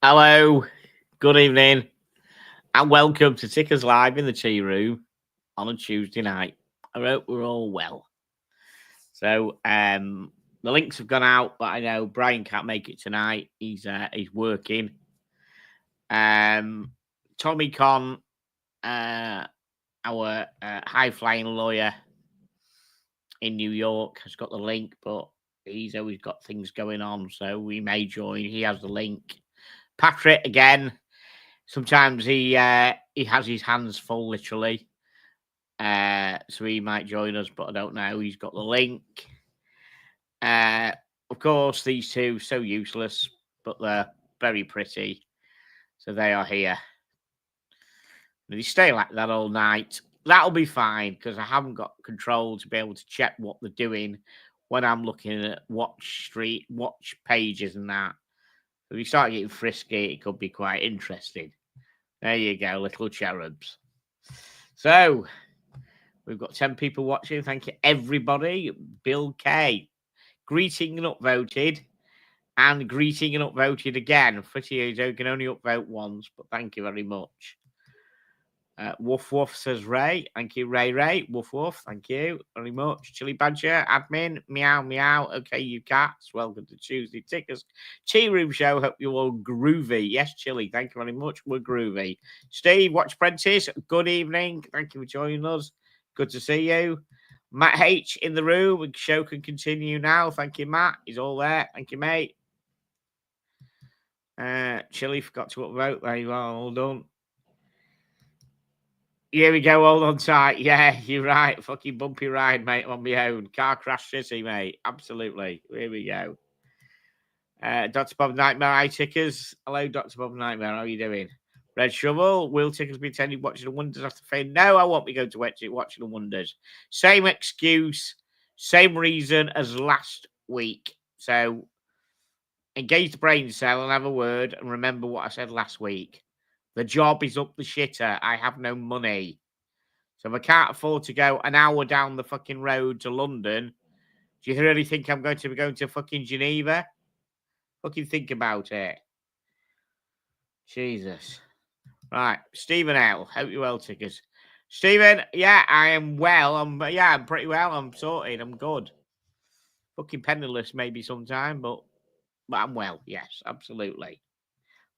Hello, good evening, and welcome to Tickers Live in the Tea Room on a Tuesday night. I hope we're all well. So, the links have gone out, but I know Brian can't make it tonight. He's working. Tommy Con, our high flying lawyer in New York, has got the link, but he's always got things going on, so we may join. He has the link. Patrick again. Sometimes he has his hands full, literally. So he might join us, but I don't know. He's got the link. Of course, these two so useless, but they're very pretty. So they are here. If you stay like that all night, that'll be fine because I haven't got control to be able to check what they're doing when I'm looking at watch pages and that. If you start getting frisky, it could be quite interesting. There you go, little cherubs. So, we've got 10 people watching. Thank you, everybody. Bill K. Greeting and upvoted. And greeting and upvoted again. Fritio can only upvote once, but thank you very much. Woof Woof says Ray. Thank you, Ray. Woof Woof. Thank you very much. Chili Badger, admin. Meow, meow. Okay, you cats. Welcome to Tuesday Tickers Tea Room Show. Hope you're all groovy. Yes, Chili. Thank you very much. We're groovy. Steve, Watch Apprentice. Good evening. Thank you for joining us. Good to see you. Matt H in the room. The show can continue now. Thank you, Matt. He's all there. Thank you, mate. Chili forgot to upvote. There you are. All done. Here we go, hold on tight. Yeah, you're right. Fucking bumpy ride, mate, on my own. Car crash city, mate. Absolutely. Here we go. Dr. Bob Nightmare, eye tickers. Hello, Dr. Bob Nightmare. How are you doing? Red Shovel, will tickers be attending Watching the Wonders after fame? No, I won't be going to Watching the Wonders. Same excuse, same reason as last week. So, engage the brain cell and have a word and remember what I said last week. The job is up the shitter. I have no money. So if I can't afford to go an hour down the fucking road to London, do you really think I'm going to be going to fucking Geneva? Fucking think about it. Jesus. Right. Stephen L. Hope you're well, tickers. Stephen, yeah, I am well. I'm pretty well. I'm sorted. I'm good. Fucking penniless maybe sometime, but I'm well. Yes, absolutely.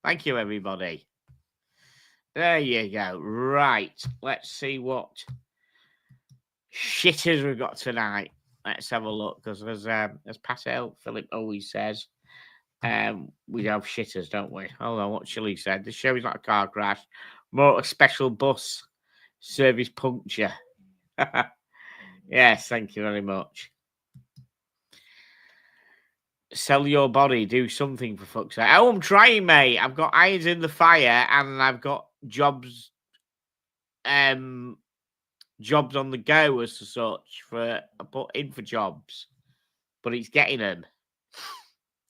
Thank you, everybody. There you go. Right. Let's see what shitters we've got tonight. Let's have a look because as Pascal Philip always says, we have shitters, don't we? Hold on, what Chili said. The show is like a car crash, more a special bus service puncture. Yes, thank you very much. Sell your body, do something for fuck's sake. Oh, I'm trying, mate. I've got irons in the fire and I've got jobs jobs on the go as such for I put in for jobs, but it's getting them.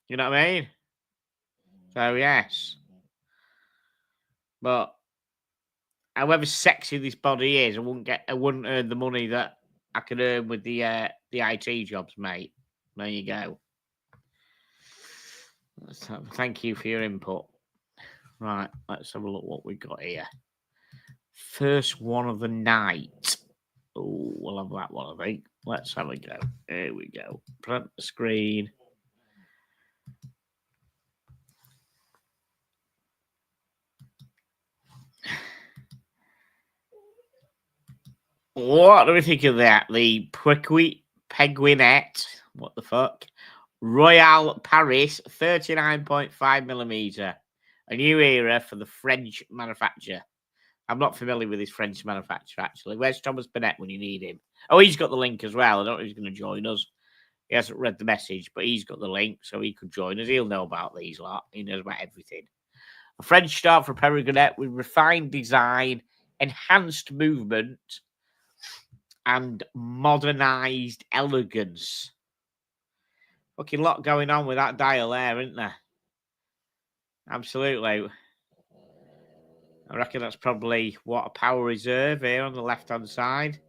You know what I mean? So yes, but however sexy this body is, I wouldn't earn the money that I could earn with the IT jobs, mate. There you go. Thank you for your input. Right, let's have a look what we got here. First one of the night. Oh, we'll have that one, I think. Let's have a go. Here we go. Print the screen. What do we think of that? The Peguinette. What the fuck? Royal Paris 39.5mm. A new era for the French manufacturer. I'm not familiar with this French manufacturer, actually. Where's Thomas Burnett when you need him? Oh, he's got the link as well. I don't know if he's going to join us. He hasn't read the message, but he's got the link, so he could join us. He'll know about these lot. He knows about everything. A French start for Peguinette with refined design, enhanced movement, and modernized elegance. Fucking lot going on with that dial there, isn't there? Absolutely. I reckon that's probably what a power reserve here on the left-hand side.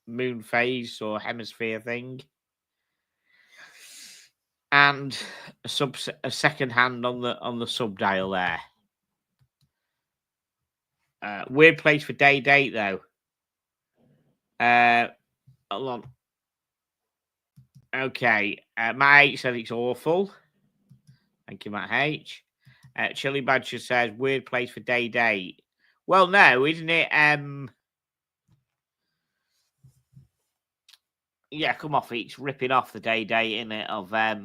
Moon phase or hemisphere thing. And a second hand on the sub dial there. Weird place for day date though. Hold on. Okay, Matt H said it's awful. Thank you, Matt H. Chili Badger says weird place for day date. Well, no, isn't it? Yeah, come off. It's ripping off the day date, isn't it? Of what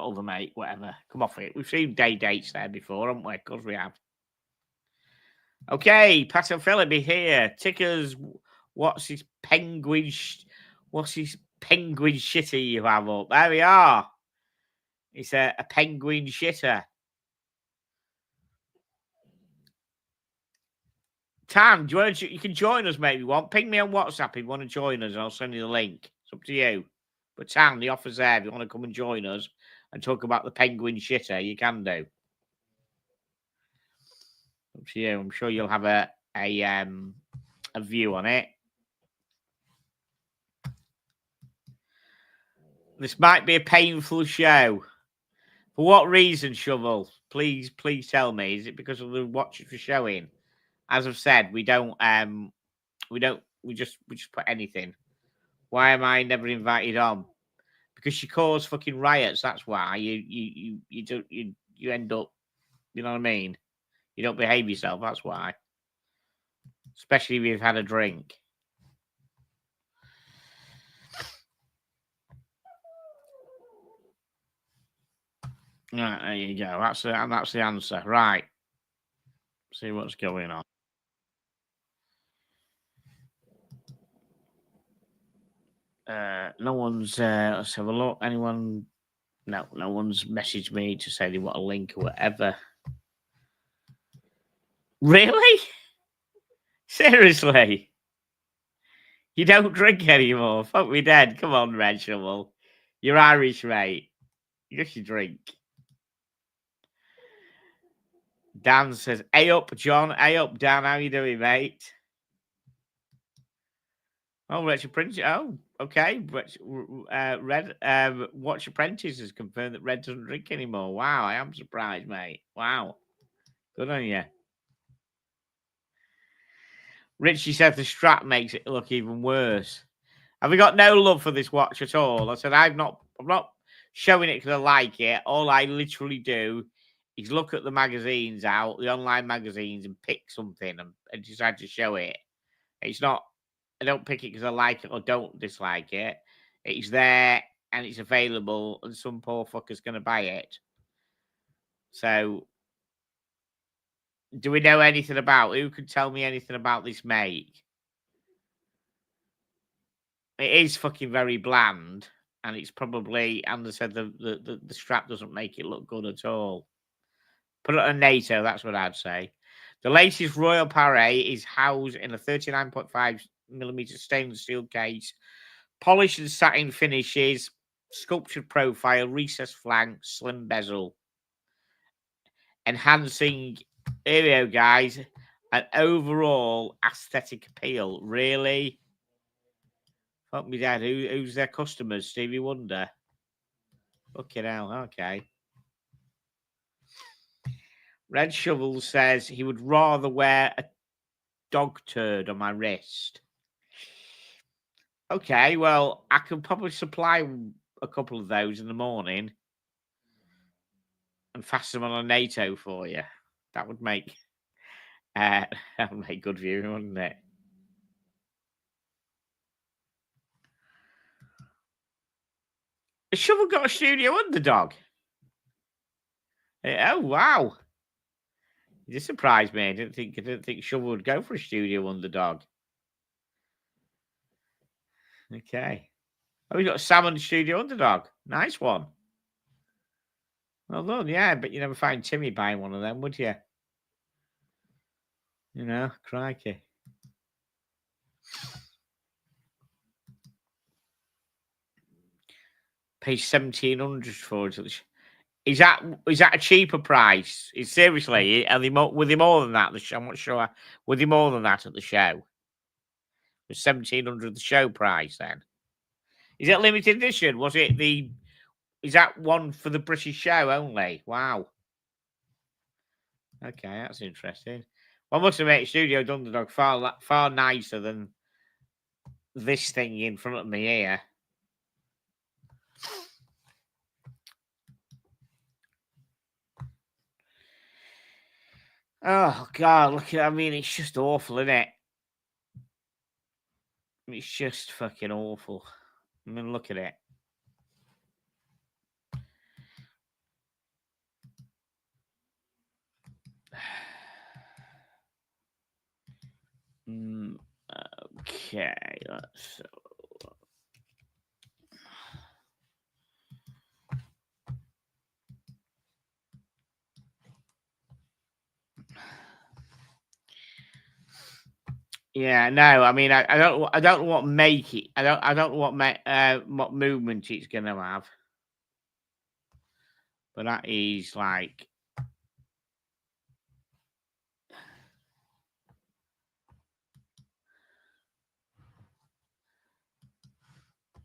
other mate, whatever. Come off it. We've seen day dates there before, haven't we? Of course we have. Okay, Pat and Philip here. Tickers, what's his penguin shitty you have up? There we are. It's a penguin shitter. Tan, do you can join us, maybe one. Ping me on WhatsApp if you want to join us, and I'll send you the link. It's up to you. But Tan, the offer's there. If you want to come and join us and talk about the penguin shitter, you can do. Up to you. I'm sure you'll have a view on it. This might be a painful show. For what reason, Shovel? Please tell me. Is it because of the watches for showing? As I've said, we just put anything. Why am I never invited on? Because you cause fucking riots. That's why you end up. You know what I mean? You don't behave yourself. That's why. Especially if you've had a drink. Right, there you go. That's the answer. Right. See what's going on. No one's let's have a look. Anyone? No one's messaged me to say they want a link or whatever. Really? Seriously? You don't drink anymore? Fuck me dead. Come on, Red Shovel. You're Irish, mate. You should drink. Dan says, "Hey up, John. Hey up, Dan. How you doing, mate?" Oh, Wretched Apprentice. Oh, okay. Red, Watch Apprentice has confirmed that Red doesn't drink anymore. Wow, I am surprised, mate. Wow. Good on you. Richie said the strap makes it look even worse. Have we got no love for this watch at all? I said, I'm not showing it because I like it. All I literally do is look at the magazines out, the online magazines, and pick something and decide to show it. It's not, I don't pick it because I like it or don't dislike it. It's there and it's available, and some poor fucker's going to buy it. So, do we know anything about who could tell me anything about this make? It is fucking very bland, and it's probably, and they said the strap doesn't make it look good at all. Put it on NATO, that's what I'd say. The latest Royal Paris is housed in a 39.5mm stainless steel case, polished and satin finishes, sculptured profile, recessed flank, slim bezel, enhancing, here we go, guys, an overall aesthetic appeal. Really? Fuck me, Dad. Who's their customers? Stevie Wonder. Fucking hell. Okay. Red Shovel says he would rather wear a dog turd on my wrist. Okay, well, I can probably supply a couple of those in the morning and fasten them on a NATO for you. That would make good viewing, wouldn't it? Has Shovel got a studio underdog? Oh wow! You just surprised me. I didn't think Shovel would go for a studio underdog. Okay. Oh, we got Salmon Studio Underdog. Nice one. Well done, yeah, but you never find Timmy buying one of them, would you? You know, crikey. Pay 1,700 for it. Is that a cheaper price? Seriously, are they more? Were they more than that? I'm not sure. Were they more than that at the show? Was 1,700 the show price then? Is it limited edition? Was it the? Is that one for the British show only? Wow. Okay, that's interesting. Well, I must admit, Studio Dunderdog far nicer than this thing in front of me here. Oh God, look at! I mean, it's just awful, isn't it? It's just fucking awful. I mean, look at it. Okay, let's. Yeah, no, I mean, I don't know what make it. I don't know what movement it's gonna have. But that is like.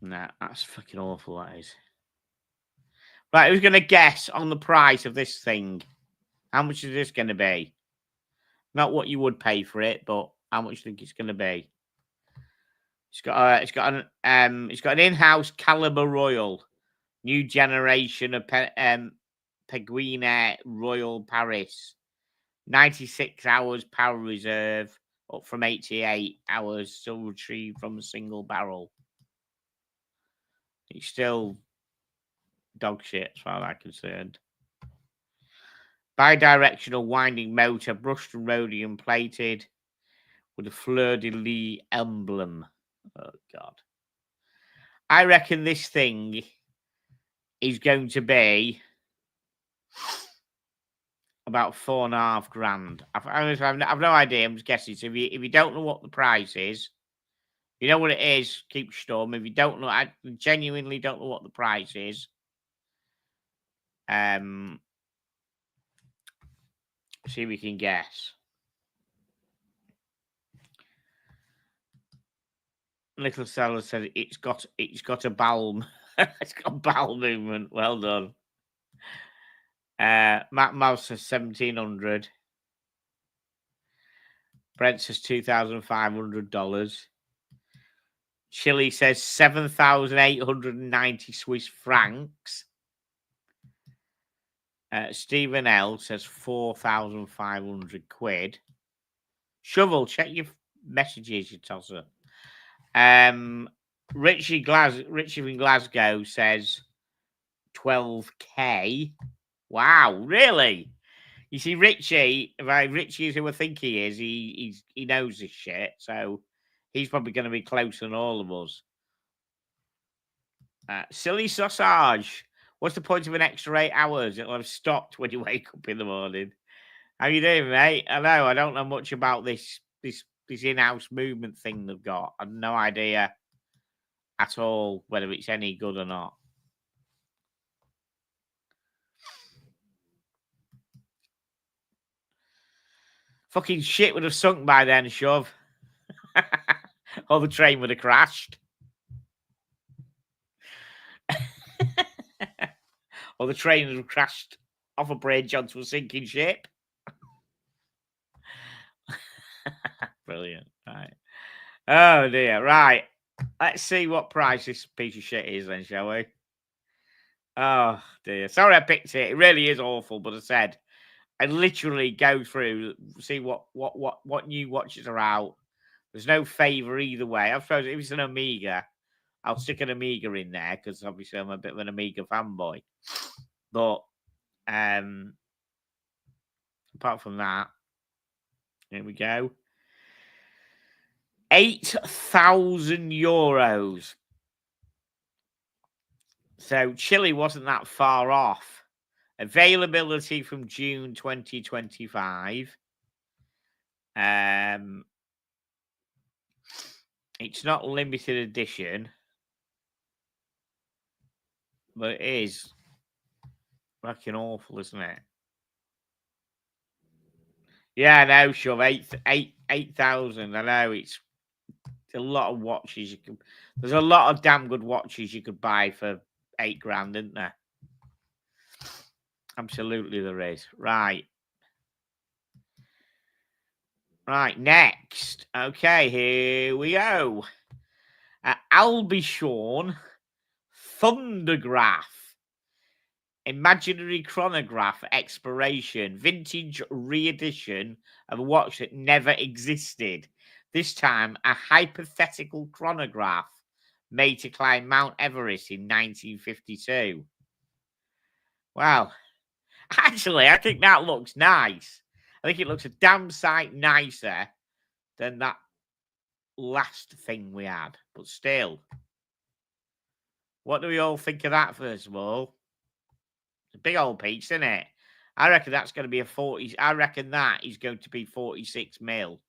Nah, that's fucking awful, that is. Right, who's going to guess on the price of this thing? How much is this going to be? Not what you would pay for it, but how much you think it's going to be? It's got an in-house Caliber Royal, new generation of Peguina Royal Paris, 96 hours power reserve, up from 88 hours, still retrieved from a single barrel. It's still dog shit as far as I'm concerned. Bi-directional winding motor, brushed and rhodium plated, with a fleur-de-lis emblem. Oh God! I reckon this thing is going to be about $4,500. I've no idea. I'm just guessing. So if you don't know what the price is, you know what it is. Keep storm. If you don't know, I genuinely don't know what the price is. See if we can guess. Little Seller said it's got a bowel. It's got bowel movement. Well done. Matt Mouse says 1,700. Brent says $2,500. Chili says 7,890 Swiss francs. Stephen L says 4,500 quid. Shovel, check your messages, you tosser. Richie from Glasgow says 12K. Wow, really? You see, Richie is who I think he is. He knows this shit, so he's probably going to be closer than all of us. Silly sausage. What's the point of an extra 8 hours? It'll have stopped when you wake up in the morning. How you doing, mate? I know I don't know much about this in-house movement thing they've got. I have no idea at all whether it's any good or not. Fucking shit would have sunk by then, shove. Or the train would have crashed. Or the train would have crashed off a bridge onto a sinking ship. Brilliant. Right. Oh dear. Right. Let's see what price this piece of shit is then, shall we? Oh dear. Sorry I picked it. It really is awful, but I said I literally go through, see what new watches are out. There's no favour either way. I suppose if it's an Omega, I'll stick an Omega in there because obviously I'm a bit of an Omega fanboy. But apart from that, here we go. €8,000. So Chile wasn't that far off. Availability from June 2025. It's not limited edition, but it is fucking awful, isn't it? Yeah, I know, Shove. 8,000. I know it's a lot of watches you can. There's a lot of damn good watches you could buy for £8,000, isn't there? Absolutely, there is. Right. Right, next. Okay, here we go. Albichon Thundergraph. Imaginary chronograph exploration. Vintage re-edition of a watch that never existed. This time, a hypothetical chronograph made to climb Mount Everest in 1952. Wow. Actually, I think that looks nice. I think it looks a damn sight nicer than that last thing we had. But still, what do we all think of that, first of all? It's a big old piece, isn't it? I reckon that's going to be a 40. I reckon that is going to be 46 mil.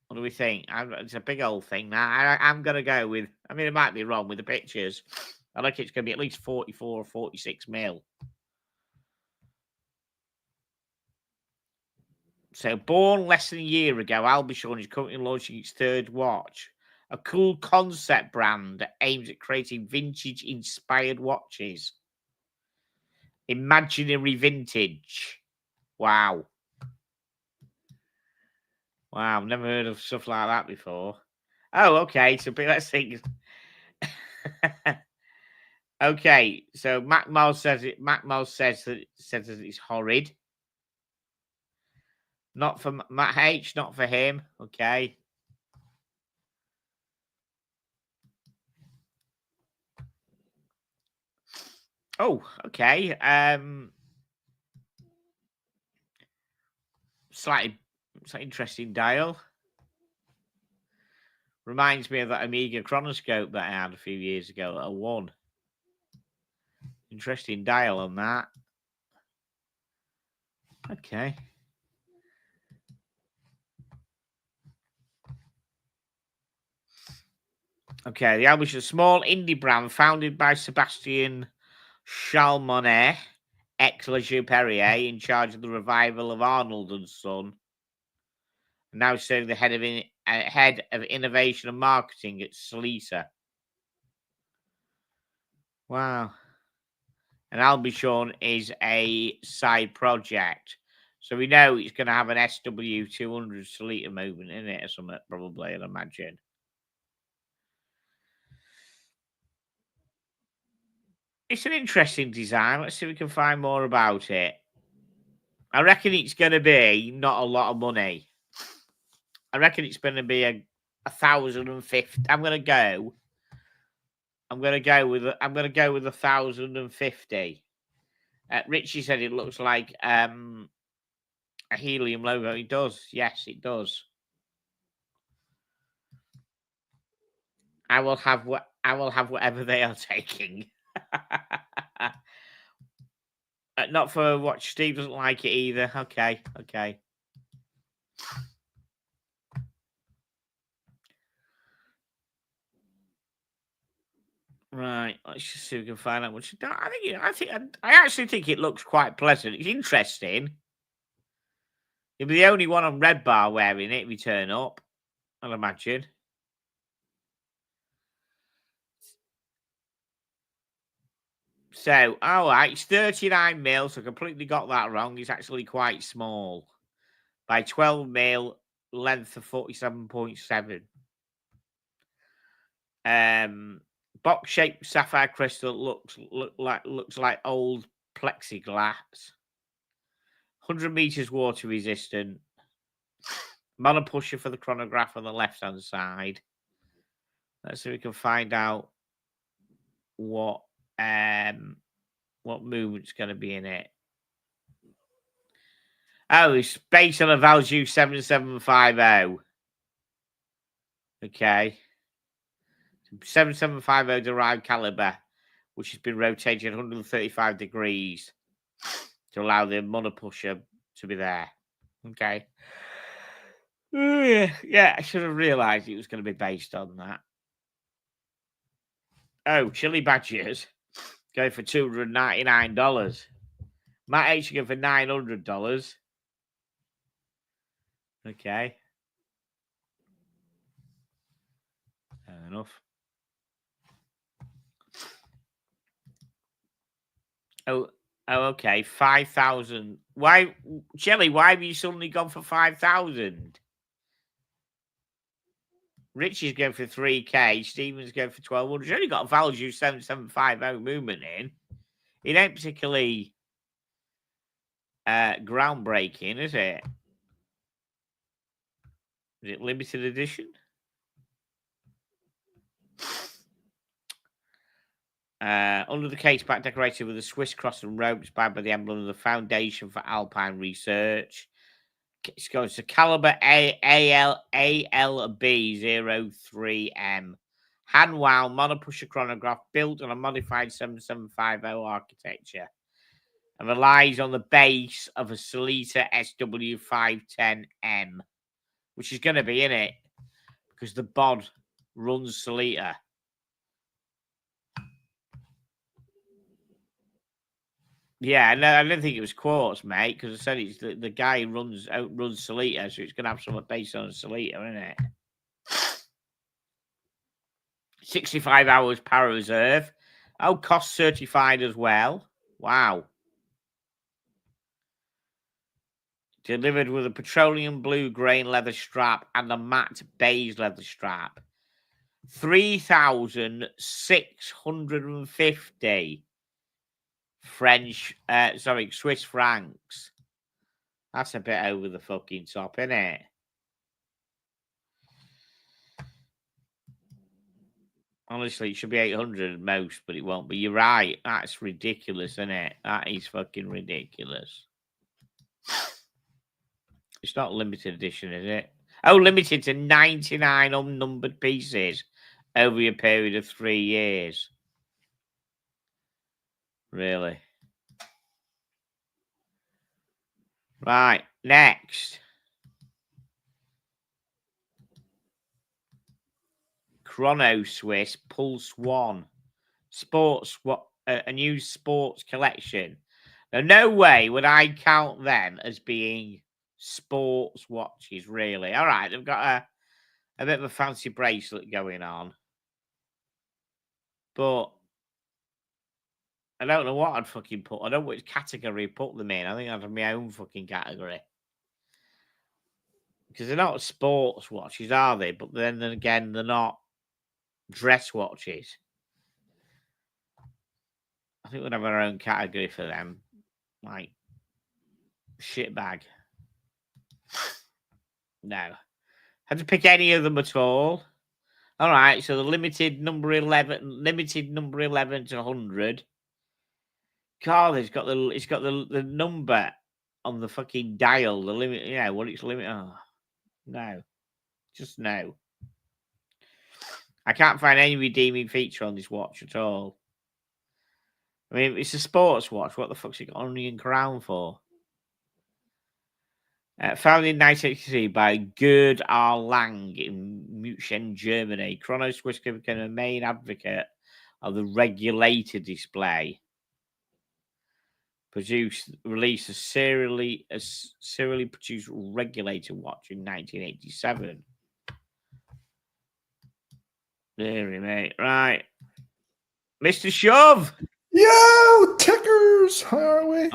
What do we think? It's a big old thing. Now, I'm going to go with, I mean, it might be wrong with the pictures. I think it's going to be at least 44 or 46 mil. So, born less than a year ago, Albichon is currently launching its third watch. A cool concept brand that aims at creating vintage-inspired watches. Imaginary vintage. Wow. Wow, I've never heard of stuff like that before. Oh, okay. So let's think. Okay, so Mac Miles says it. Mac Miles says that it's horrid. Not for Matt H, not for him. Okay. Oh, okay. Slightly interesting dial. Reminds me of that Omega chronoscope that I had a few years ago that I won. Interesting dial on that. Okay. Okay, the album is a small indie brand founded by Sebastian Chalmonnet, ex-Leger Perrier, in charge of the revival of Arnold and Son. Now serving the head of innovation and marketing at Sleaser. Wow. And Albichon is a side project. So we know it's going to have an SW200 Sleater movement in it or something, probably, I'd imagine. It's an interesting design. Let's see if we can find more about it. I reckon it's going to be not a lot of money. I reckon it's going to be a 1,050. I'm going to go with 1,050. Richie said it looks like a helium logo. It does. Yes, it does. I will have whatever they are taking. Not for a watch. Steve doesn't like it either. Okay. Right. Let's just see if we can find out what. I actually think it looks quite pleasant. It's interesting. You'll be the only one on Red Bar wearing it if you turn up, I'd imagine. So, all right, it's 39 mil, so I completely got that wrong. It's actually quite small. By 12 mil, length of 47.7. Box-shaped sapphire crystal looks like old plexiglass. 100 meters water resistant. Mono pusher for the chronograph on the left-hand side. Let's see if we can find out what movement's going to be in it. Oh, it's based on a Valjoux 7750. Okay. 7750 derived caliber, which has been rotated 135 degrees to allow the mono pusher to be there. Okay. Yeah, I should have realised it was going to be based on that. Oh, Chili Badgers going for $299. Matt H going for $900. Okay. enough. Oh, okay. 5,000. Why, Jelly? Why have you suddenly gone for 5,000? Richie's going for 3K. Stephen's going for 1,200. He's only got a value 7750 movement in. It ain't particularly groundbreaking, is it? Is it limited edition? Under the case back decorated with a Swiss cross and rope inspired by the emblem of the Foundation for Alpine Research. It's going to caliber ALB03M. Hand wound monopusher chronograph built on a modified 7750 architecture and relies on the base of a Sellita SW510M, which is going to be in it because the bod runs Sellita. Yeah, no, I didn't think it was quartz, mate, because I said it's the guy who runs Sellita, so it's going to have something based on Sellita, isn't it? 65 hours power reserve. Oh, cost certified as well. Wow. Delivered with a petroleum blue grain leather strap and a matte beige leather strap. 3,650 Swiss francs. That's a bit over the fucking top, isn't it? Honestly, it should be 800 at most, but it won't be. You're right. That's ridiculous, isn't it? That is fucking ridiculous. It's not limited edition, is it? Oh, limited to 99 unnumbered pieces over a period of 3 years. Really? Right, next. Chrono Swiss Pulse One. A new sports collection. Now, no way would I count them as being sports watches, really. All right, they've got a bit of a fancy bracelet going on. But I don't know what I'd fucking put. I don't know which category I'd put them in. I think I'd have my own fucking category. Because they're not sports watches, are they? But then again, they're not dress watches. I think we'd have our own category for them. Like, shitbag. No. Had to pick any of them at all. All right, so the limited number 11 to 100. God, it's got the number on the fucking dial, the limit. Yeah, what it's limit. Oh, no, just no. I can't find any redeeming feature on this watch at all. I mean, it's a sports watch. What the fuck's it got onion crown for? Founded in 1983 by Gerd R. Lang in München, Germany, Chrono Swiss became a main advocate of the regulator display. Released a serially produced regulator watch in 1987. There, mate. Right, Mr. Shove. Yo, tickers. How are we?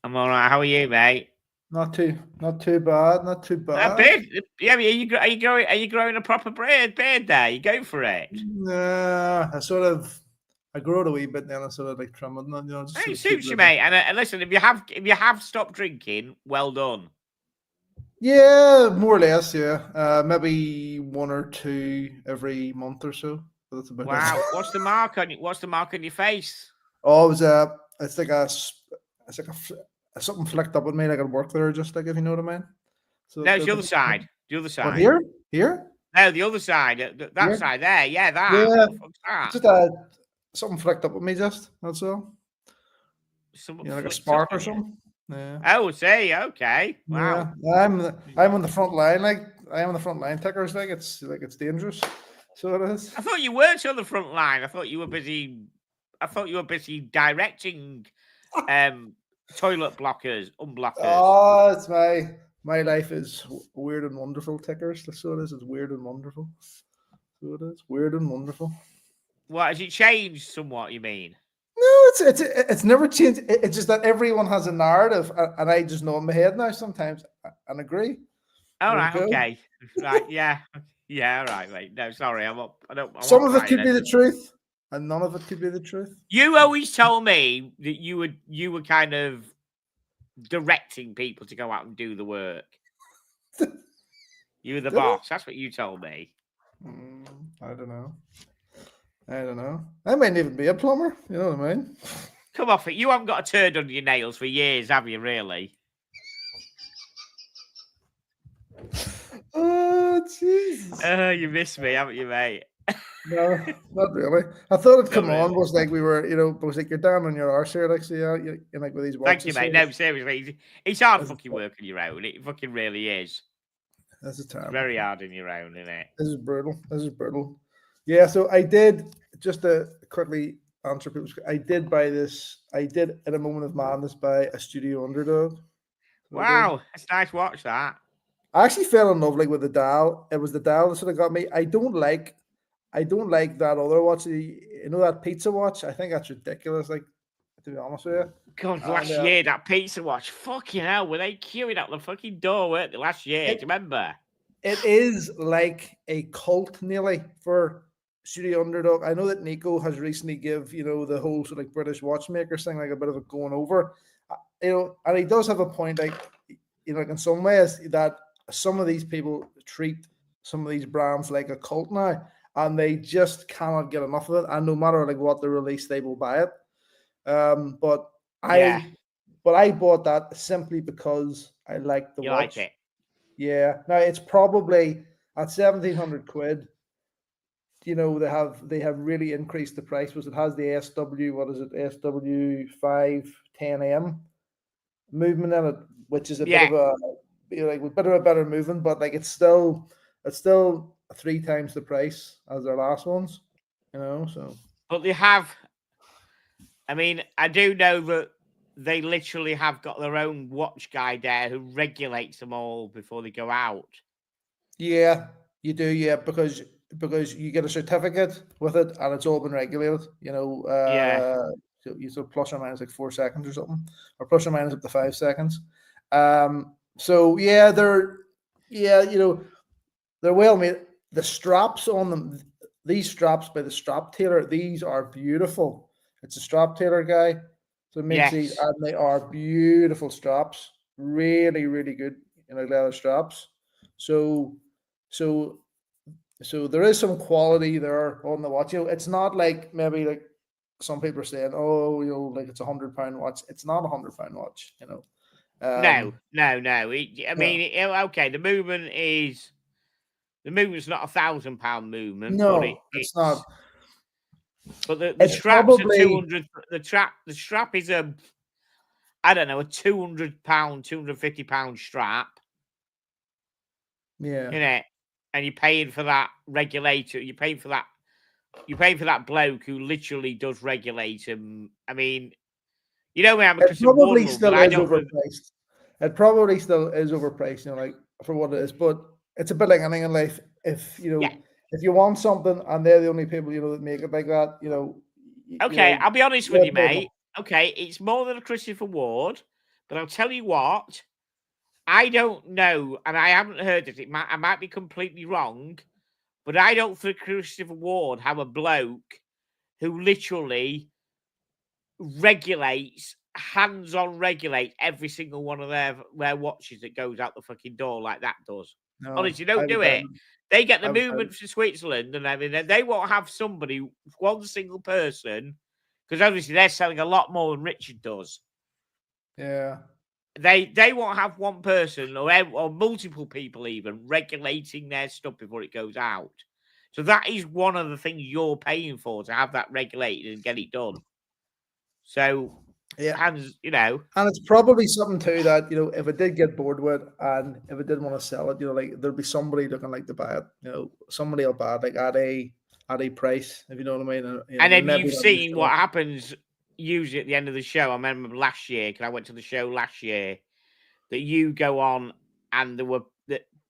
I'm all right. How are you, mate? Not too bad. Not too bad. Beard. Yeah, are you growing a proper beard there? You go for it? Nah, I grow it a wee bit, then I sort of like trim it. You know, just it suits you, mate. And listen, if you have stopped drinking, well done. Yeah, more or less. Yeah, maybe 1 or 2 every month or so. But that's about wow. What's the mark on your face? Oh, it's like something flicked up with me, like at work there, just like, if you know what I mean. So no, it's the other side. The other side. What, here? No, the other side. That here? Side there. Yeah, that. Yeah. What the fuck's that? Just something flicked up with me, just that's all. Like a spark or something. Yeah. Oh, see, okay. Wow. Yeah. I'm on the front line, like I am on the front line, tickers. Like it's dangerous. So it is. I thought you weren't on the front line. I thought you were busy directing toilet unblockers. Oh, it's my life is weird and wonderful, tickers. That's what it is. It's weird and wonderful. So it is weird and wonderful. What has it changed somewhat? You mean? No, it's never changed. It's just that everyone has a narrative, and I just know in my head now sometimes and agree. All There we right, go. okay, right, yeah, yeah, all right, mate. No, sorry, I'm up. I'm Some not of it could buying be it. the truth, and none of it could be the truth. You always told me that you were kind of directing people to go out and do the work. You were the Did I? boss. That's what you told me. I don't know. I don't know. I might even be a plumber. You know what I mean? Come off it. You haven't got a turd under your nails for years, have you? Really? Oh Jesus! You missed me, haven't you, mate? No, not really. I thought it'd come Not on really. was like we were, was like you're down on your arse here, like so you're like with these Thank you, watches. mate. No, seriously, it's hard fucking work on your own. It fucking really is. This is terrible. It's very hard on your own, isn't it? This is brutal. This is brutal. Yeah, so I did just to quickly answer people's. I did buy this. I did in a moment of madness buy a Studio Underdog. Wow, it's nice to watch that. I actually fell in love like with the dial. It was the dial that sort of got me. I don't like that other watch. You know that pizza watch? I think that's ridiculous. Like, to be honest with you. God, last year that pizza watch, fucking hell, were they queuing out the fucking door, weren't they, last year? Do you remember? It is like a cult nearly for Studio Underdog. I know that Nico has recently give the whole sort of like British watchmakers thing like a bit of a going over. And he does have a point, like like in some ways that some of these people treat some of these brands like a cult now, and they just cannot get enough of it. And no matter like what the release, they will buy it. But I bought that simply because I liked the watch. Like it. Yeah. Now it's probably at 1,700 quid. They have really increased the price because it has the SW 510M movement in it, which is a bit of a a better movement, but like it's still 3 times the price as their last ones. So. But they have. I mean, I do know that they literally have got their own watch guy there who regulates them all before they go out. Yeah, you do. Yeah, because you get a certificate with it and it's all been regulated. So you sort of plus or minus like 4 seconds or something, or plus or minus up to 5 seconds. So yeah, they're well made. The straps on them, these straps by the Strap Tailor, these are beautiful. It's a Strap Tailor guy. So it makes these, and they are beautiful straps. Really, really good, leather straps. So there is some quality there on the watch. It's not like maybe like some people are saying, oh, like it's £100 watch. It's not £100 watch, No. I mean, okay, the movement's not £1,000 movement. No, but it's not. But the straps are 200. The strap is a £200, £250 strap. Yeah. Innit? And you're paying for that regulator. You're paying for that bloke who literally does regulate them. I mean, it probably still is overpriced. It probably still is overpriced, like for what it is. But it's a bit like anything in life. If if you want something and they're the only people that make it like that, Okay, I'll be honest with you, mate. Okay, it's more than a Christopher Ward, but I'll tell you what. I don't know, and I haven't heard it. I might be completely wrong, but I don't think Christopher Ward have a bloke who literally hands-on regulate every single one of their watches that goes out the fucking door like that does. No, honestly, don't do it. They get the movement to Switzerland and everything. They won't have one single person, because obviously they're selling a lot more than Richard does. Yeah. They won't have one person or multiple people even regulating their stuff before it goes out. So that is one of the things you're paying for, to have that regulated and get it done. So yeah, and it's probably something too that if it did get bored with, and if it did want to sell it, like there'll be somebody looking like to buy it. Somebody will buy it like at a price, if you know what I mean. And then you've seen what happens usually at the end of the show. I remember last year, because I went to the show last year, that you go on and there were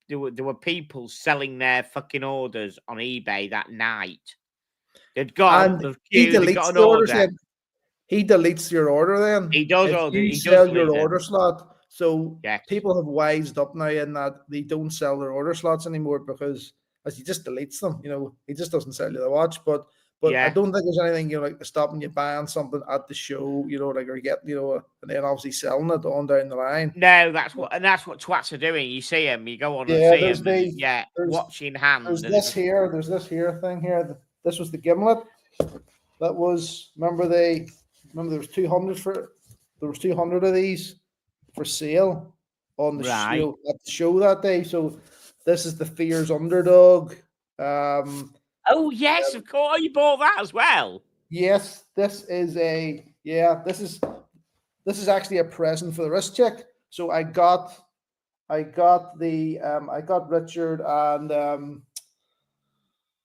there were people selling their fucking orders on eBay that night. They'd got And the he queue, they deletes got an the orders. order. Then he deletes your order. Then He does if order. you He does sell your delete them. order slot, so Yes. people have wised up now in that they don't sell their order slots anymore because as he just deletes them. He just doesn't sell you the watch. But I Yeah. don't think there's anything like stopping you buying something at the show. Like or getting and then obviously selling it on down the line. No, that's what twats are doing. You see them, you go on and Yeah, see there's them. the- there's- Watch in hand. There's and this it's- here. There's this here thing here. This was the gimlet. That was remember there was 200 there was 200 of these for sale on the Right. show at the show that day. So this is the Fears Underdog. Oh yes, of course. You bought that as well. Yes, this is this is actually a present for the wrist check. So I got Richard and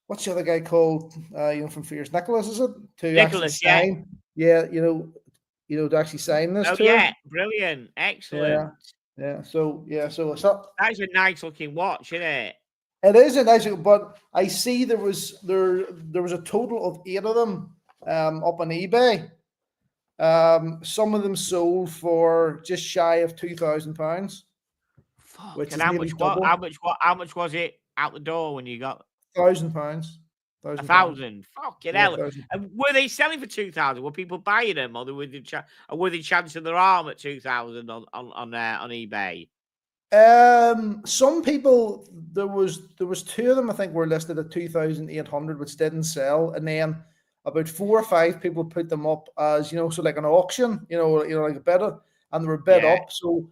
what's the other guy called? From Fears, Nicholas, is it? To Nicholas, actually sign. Yeah, to actually sign this. Oh to yeah, him. brilliant, excellent. Yeah. So That's a nice looking watch, isn't it? it is a nice, but I see there was a total of 8 of them up on eBay. Some of them sold for just shy of £2,000. Which And is how nearly much? double. How much was it out the door when you got £1,000. 1,000? Fucking hell! 1,000. And were they selling for 2,000? Were people buying them, or were they chancing their arm at 2,000 on eBay? Some people there was 2 of them I think were listed at 2,800, which didn't sell, and then about 4 or 5 people put them up as so like an auction, like a bidder, and they were bid up. So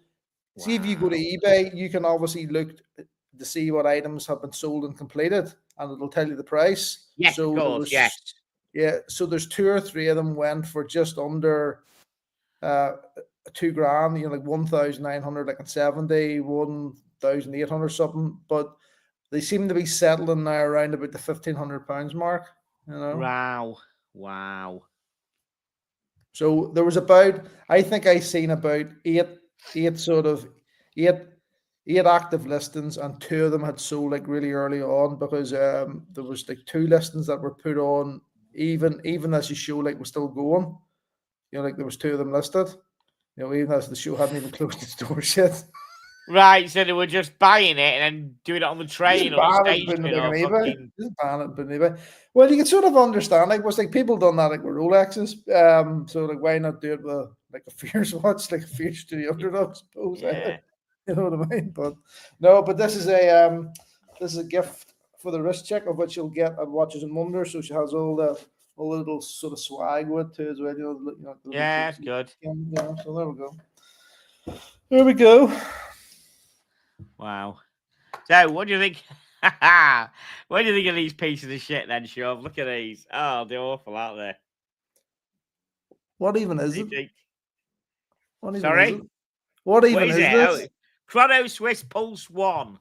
see if you go to eBay, you can obviously look to see what items have been sold and completed, and it'll tell you the price. Yes, so of course, yes. Yeah, so there's 2 or 3 of them went for just under $2,000, like 1,900, like 70, 1,800 something. But they seem to be settling now around about the £1,500 mark. Wow. So there was I think I seen about eight active listings, and 2 of them had sold like really early on because there was like 2 listings that were put on even as the show like was still going. Like there was 2 of them listed. Even as the show hadn't even closed its doors yet. Right, so they were just buying it and then doing it on the train or the stage. Just ban it, but eBay. Well, you can sort of understand. Like, was like people done that like with Rolexes. So like, why not do it with like a Fears watch, like a Fears to the Underdog? I suppose. Yeah. You know what I mean? But no, but this is a gift for the wrist check, of which you'll get at Watches and Wonders. So she has all the little sort of swag with too as well. Yeah, that's good. Yeah, so there we go. There we go. Wow. So, what do you think? What do you think of these pieces of shit then, Shove? Look at these. Oh, they're awful, aren't they? What even is it? Sorry? What even is this? Oh, Chrono Swiss Pulse 1. Do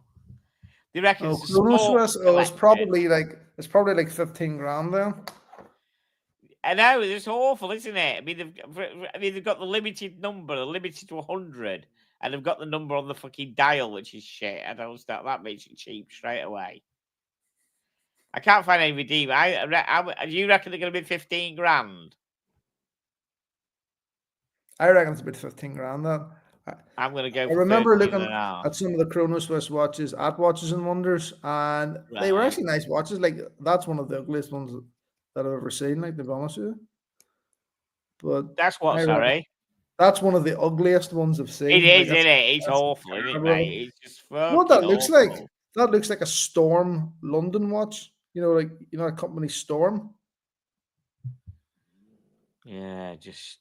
you reckon it's Chrono Swiss? It's probably like $15,000 then. I know, it's awful, isn't it? I mean, they've got the limited number, limited to 100, and they've got the number on the fucking dial, which is shit. I don't understand. That makes it cheap straight away. I can't find any redeem. Do you reckon they're going to be 15 grand? I reckon it's about 15 grand then. I'm going to go. I remember looking at some of the Chrono Swiss watches at Watches and Wonders, and they were actually nice watches. Like that's one of the ugliest ones that I've ever seen. Like, to be honest with you, but that's what. Sorry, that's one of the ugliest ones I've seen. It is, isn't it? It's awful, isn't it, mate? It's just what that looks like. That looks like a Storm London watch. Like a company Storm. Yeah, just.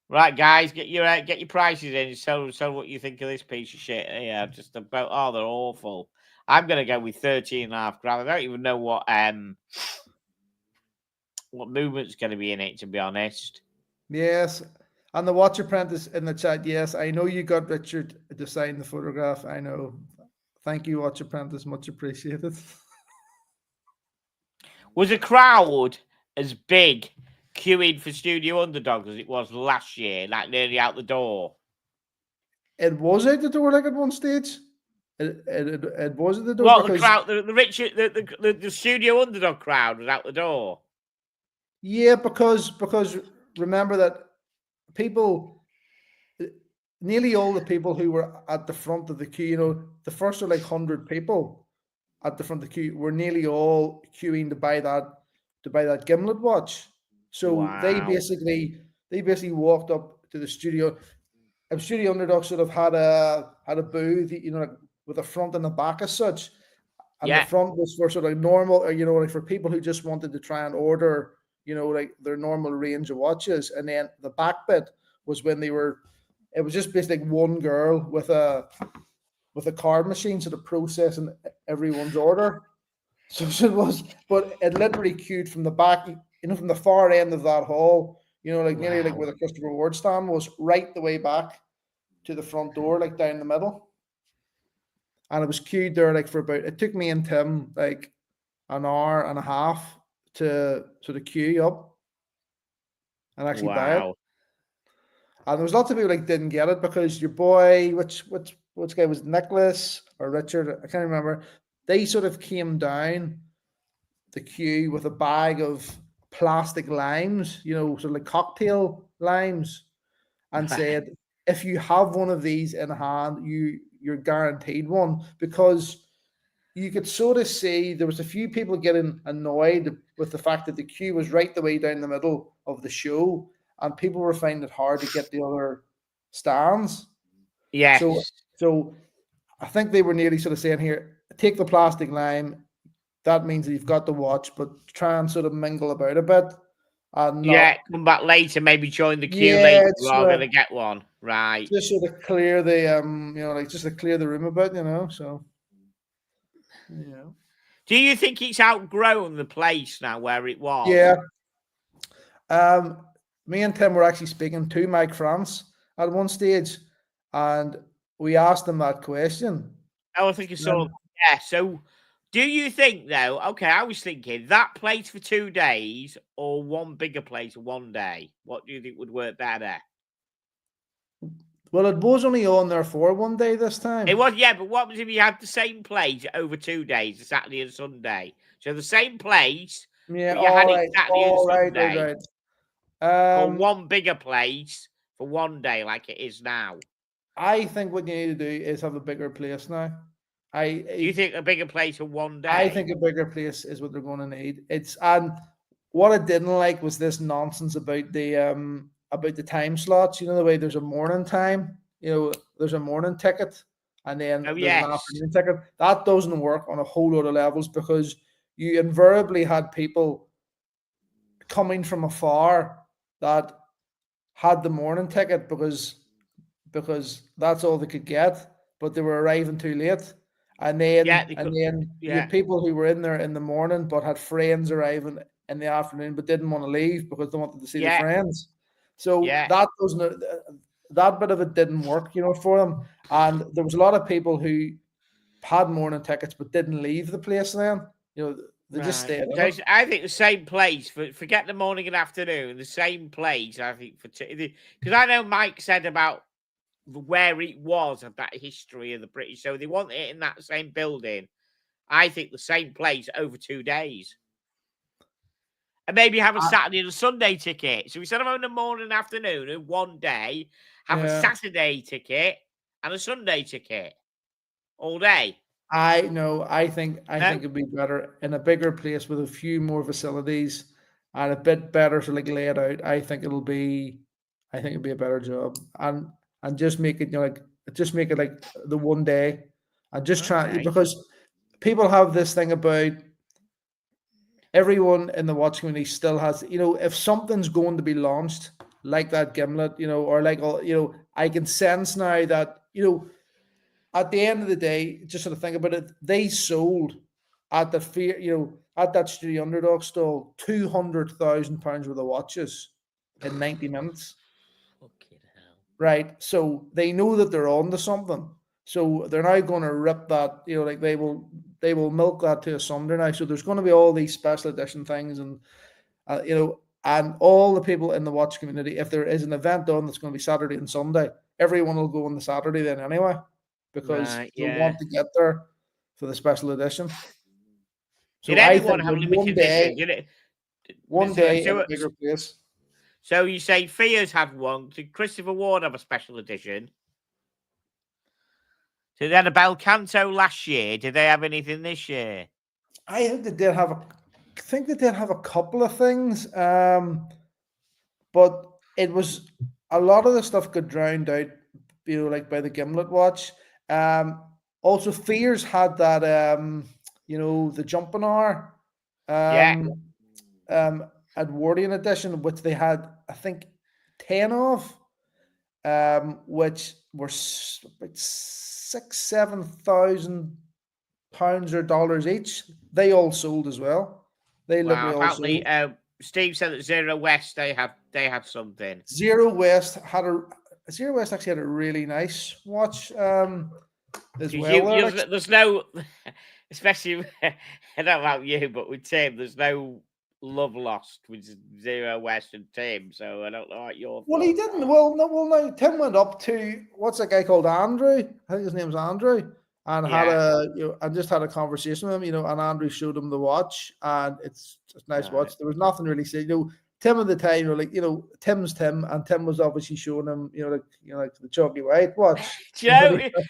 Right, guys, get your prices in. So what you think of this piece of shit? Yeah, just about. Oh, they're awful. I'm gonna go with 13.5 grand. I don't even know what movement's going to be in it, to be honest. Yes, and the Watch Apprentice in the chat. Yes, I know you got Richard to sign the photograph. I know. Thank you, Watch Apprentice. Much appreciated. Was a crowd as big queuing for Studio Underdog as it was last year, like nearly out the door? It was out the door like at one stage. It was at the door What, the because crowd, the Richard, the Studio Underdog crowd was out the door. yeah, because remember that people, nearly all the people who were at the front of the queue, you know, the first like 100 people at the front of the queue were nearly all queuing to buy that Gimlet watch. So they Wow. basically walked up to the studio. And Studio Underdog sort of had a booth, you know, like with a front and a back as such. And the Yeah. front was for sort of normal, you know, like for people who just wanted to try and order, you know, like their normal range of watches. And then the back bit was when it was just basically one girl with a card machine sort of processing everyone's order. So it was, but it literally queued from the back, you know, from the far end of that hall, you know, like nearly like Wow. where the Christopher Ward stand was, right the way back to the front door, like down the middle. And it was queued there like for about, it took me and Tim like an hour and a half to sort of queue up and actually buy it. Wow. And there was lots of people like didn't get it because your boy, which guy was Nicholas or Richard, I can't remember. They sort of came down the queue with a bag of plastic limes, you know, sort of like cocktail limes, and said, if you have one of these in hand, you're guaranteed one, because you could sort of see there was a few people getting annoyed with the fact that the queue was right the way down the middle of the show, and people were finding it hard to get the other stands. Yes. So I think they were nearly sort of saying here, take the plastic lime. That means that you've got the watch, but try and sort of mingle about a bit. And Yeah, come back later, maybe join the queue Yeah, later it's, rather than get one. Right. just sort of clear the you know, like just to clear the room a bit, you know. So yeah. Do you think it's outgrown the place now where it was? Yeah. Me and Tim were actually speaking to Mike France at one stage, and we asked him that question. Oh, I think I saw. Yeah. So, do you think though? Okay, I was thinking that place for 2 days or one bigger place one day. What do you think would work better? Well, it was only on there for one day this time. It was, yeah, but what was if you had the same place over 2 days, a Saturday and Sunday? So the same place, Yeah, but you had all it right, Saturday and all right, Sunday, right. or one bigger place for one day, like it is now. I think what you need to do is have a bigger place now. Do you think a bigger place for one day? I think a bigger place is what they're going to need. And what I didn't like was this nonsense about the time slots. You know, the way there's a morning time, you know, there's a morning ticket, and then Oh, there's yes. an afternoon ticket. That doesn't work on a whole lot of levels, because you invariably had people coming from afar that had the morning ticket because that's all they could get, but they were arriving too late. And then you had people who were in there in the morning but had friends arriving in the afternoon but didn't want to leave because they wanted to see the friends. So that bit of it didn't work, you know, for them. And there was a lot of people who had morning tickets but didn't leave the place then. You know, they just stayed. I think the same place forget the morning and afternoon. The same place, I think, because I know Mike said about where it was of that history of the British, so they want it in that same building. I think the same place over 2 days, and maybe have a Saturday and a Sunday ticket. So instead of having a morning and afternoon in one day, have a Saturday ticket and a Sunday ticket all day. I think it'd be better in a bigger place with a few more facilities and a bit better to like lay it out. I think it'd be a better job, and just make it, you know, like just make it like the one day, and just try, because people have this thing about everyone in the watch community still has, you know, if something's going to be launched like that Gimlet, you know, or like all, you know, I can sense now that, you know, at the end of the day, just sort of think about it, they sold at at that Studio Underdog stall £200,000 worth of watches in 90 minutes. Fucking hell. Right. So they know that they're on to something. So they're now going to rip that, you know, like they will milk that to asunder now. So there's going to be all these special edition things, and you know, and all the people in the watch community, if there is an event on that's going to be Saturday and Sunday, everyone will go on the Saturday then anyway. because Right, they yeah. want to get there for the special edition. So Did I anyone think have that limited edition? Did it? one day in a bigger place. So you say Fears had one. Did Christopher Ward have a special edition? So they had a Belcanto last year. Did they have anything this year? I think they did have a couple of things, but it was a lot of the stuff got drowned out, like by the Gimlet watch. Also, Fears had that, the Jumping Hour, Yeah. Edwardian edition, which they had, I think, 10 of, which were about £6,000-7,000 or dollars each. They all sold as well. They literally all sold. Apparently, Steve said that Zero West they had something. Zero West actually had a really nice watch as well. There's no, especially I don't know about you, but with Tim, there's no love lost with Zero West and Tim. So I don't know what your. Well, he didn't. No. Tim went up to what's that guy called Andrew? I think his name's Andrew, and just had a conversation with him. And Andrew showed him the watch, and it's a nice watch. There was nothing really said. Tim at the time, Tim's Tim, and Tim was obviously showing him, like the Chalky White watch.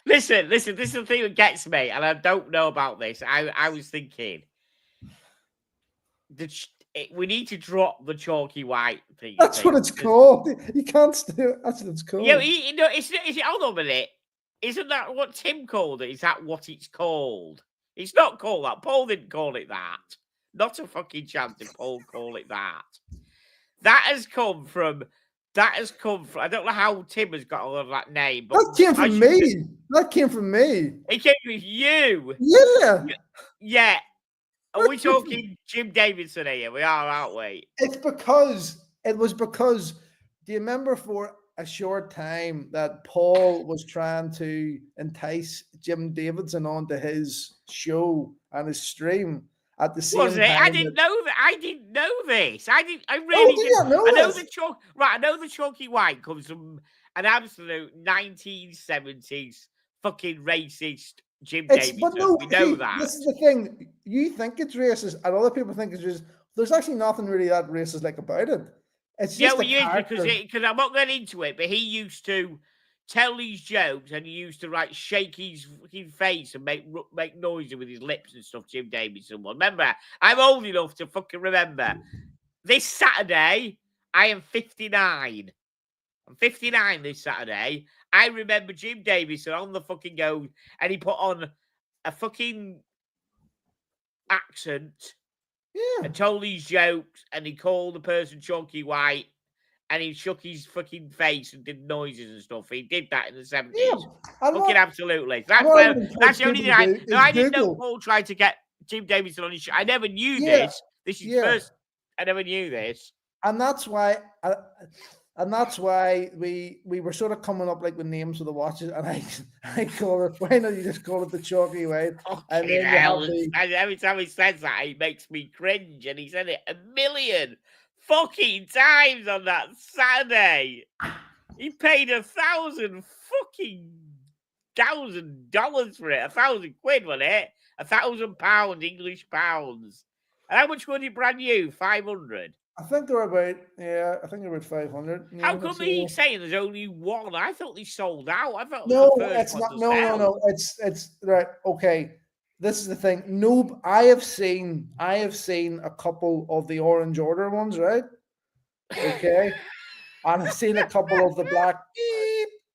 Listen, this is the thing that gets me, and I don't know about this. I was thinking we need to drop the Chalky White thing. That's what it's called. You can't steal. That's what it's called. Yeah, hold on a minute. Isn't that what Tim called it? Is that what it's called? It's not called that. Paul didn't call it that. Not a fucking chance did Paul call it that. That has come from. I don't know how Tim has got all of that name, but that came from me. That came from me. It came from you. Yeah. Yeah. Are we talking Jim Davidson here? We are, aren't we? It was because. Do you remember for a short time that Paul was trying to entice Jim Davidson onto his show and his stream? At the same time, I didn't know that. I didn't know this. I know the Chalky White comes from an absolute 1970s fucking racist Jim Davidson. But no, we know that. This is the thing. You think it's racist, and other people think it's racist. There's actually nothing really that racist about it. It's just because I'm not getting into it, but he used to tell these jokes, and he used to shake his fucking face and make noises with his lips and stuff. Jim Davidson. Remember, I'm old enough to fucking remember. This Saturday, I am 59. I'm 59 this Saturday. I remember Jim Davidson on the fucking go, and he put on a fucking accent, and told these jokes, and he called the person Chalky White. And he shook his fucking face and did noises and stuff. He did that in the 70s. Yeah, fucking absolutely. That's the only thing I didn't know Paul tried to get Jim Davidson on his show. I never knew this. This is first. I never knew this. And that's why we were sort of coming up like with names of the watches, and I call it. Why don't you just call it the Chalky White? And then every time he says that, he makes me cringe, and he said it 1,000,000 fucking times on that Saturday. He paid $1,000 for it. £1,000 wasn't it? £1,000 English pounds. And how much was it brand new? 500. I think they're about 500. How come he's saying there's only one? I thought they sold out. I thought it's not. No. It's right. Okay. This is the thing. No, I have seen a couple of the Orange Order ones, right? Okay. And I've seen a couple of the black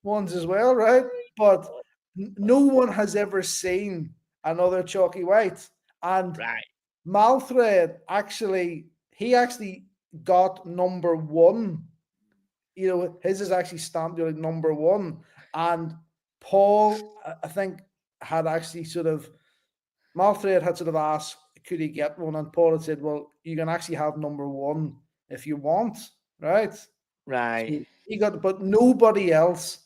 ones as well, right? But no one has ever seen another Chalky White. And Malthred actually got number one. His is actually stamped like number one. And Paul, I think, had actually Malthred had sort of asked, could he get one? And Paul had said, well, you can actually have number one if you want, right? Right. So he got, but nobody else,